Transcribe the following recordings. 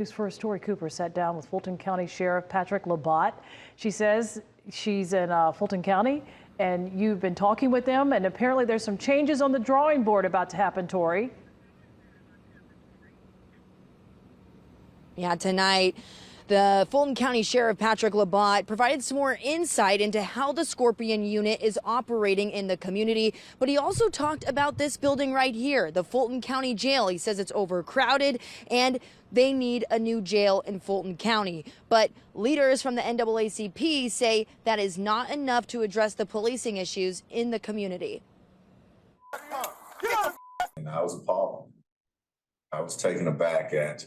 News First, Tori Cooper sat down with Fulton County Sheriff Patrick Labat. She says she's in Fulton County, and you've been talking with them, and apparently there's some changes on the drawing board about to happen, Tori. Yeah, tonight, the Fulton County Sheriff Patrick Labat provided some more insight into how the Scorpion unit is operating in the community. But he also talked about this building right here, the Fulton County Jail. He says it's overcrowded and they need a new jail in Fulton County. But leaders from the NAACP say that is not enough to address the policing issues in the community. And I was appalled. I was taken aback at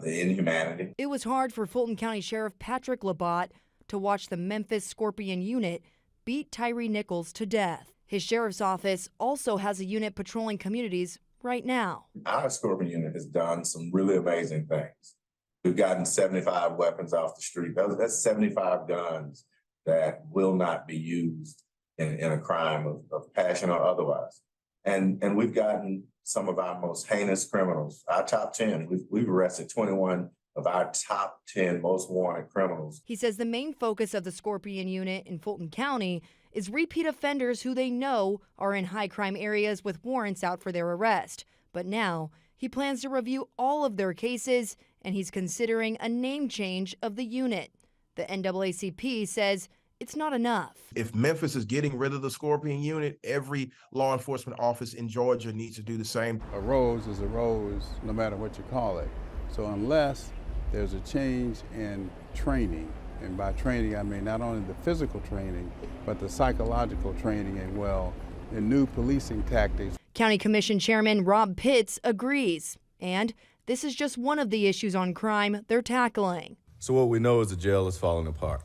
the inhumanity. It was hard for Fulton County Sheriff Patrick Labat to watch the Memphis Scorpion unit beat Tyree Nichols to death. His sheriff's office also has a unit patrolling communities right now. Our Scorpion unit has done some really amazing things. We've gotten 75 weapons off the street. That's 75 guns that will not be used in a crime of passion or otherwise. And we've gotten some of our most heinous criminals, our top 10. We've arrested 21 of our top 10 most wanted criminals. He says the main focus of the Scorpion unit in Fulton County is repeat offenders who they know are in high crime areas with warrants out for their arrest. But now he plans to review all of their cases, and he's considering a name change of the unit. The NAACP says it's not enough. If Memphis is getting rid of the Scorpion unit, every law enforcement office in Georgia needs to do the same. A rose is a rose, no matter what you call it. So unless there's a change in training, and by training I mean not only the physical training, but the psychological training as well, and new policing tactics. County Commission Chairman Rob Pitts agrees, and this is just one of the issues on crime they're tackling. So what we know is the jail is falling apart.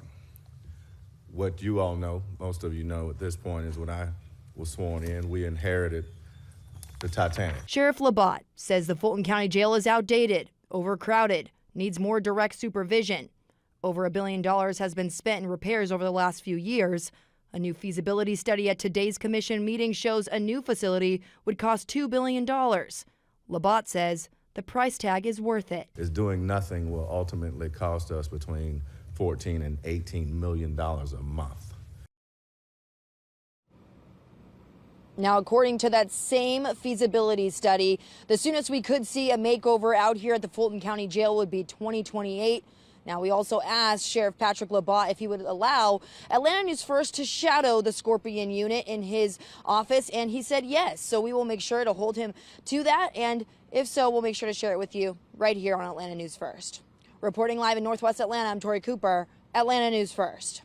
What you all know, most of you know at this point, is when I was sworn in, we inherited the Titanic. Sheriff Labat says the Fulton County Jail is outdated, overcrowded, needs more direct supervision. Over $1 billion has been spent in repairs over the last few years. A new feasibility study at today's commission meeting shows a new facility would cost $2 billion. Labat says the price tag is worth it. Is doing nothing will ultimately cost us between $14 and $18 million a month. Now, according to that same feasibility study, the soonest we could see a makeover out here at the Fulton County Jail would be 2028. Now, we also asked Sheriff Patrick Labat if he would allow Atlanta News First to shadow the Scorpion unit in his office, and he said yes. So we will make sure to hold him to that, and if so, we'll make sure to share it with you right here on Atlanta News First. Reporting live in Northwest Atlanta, I'm Tori Cooper, Atlanta News First.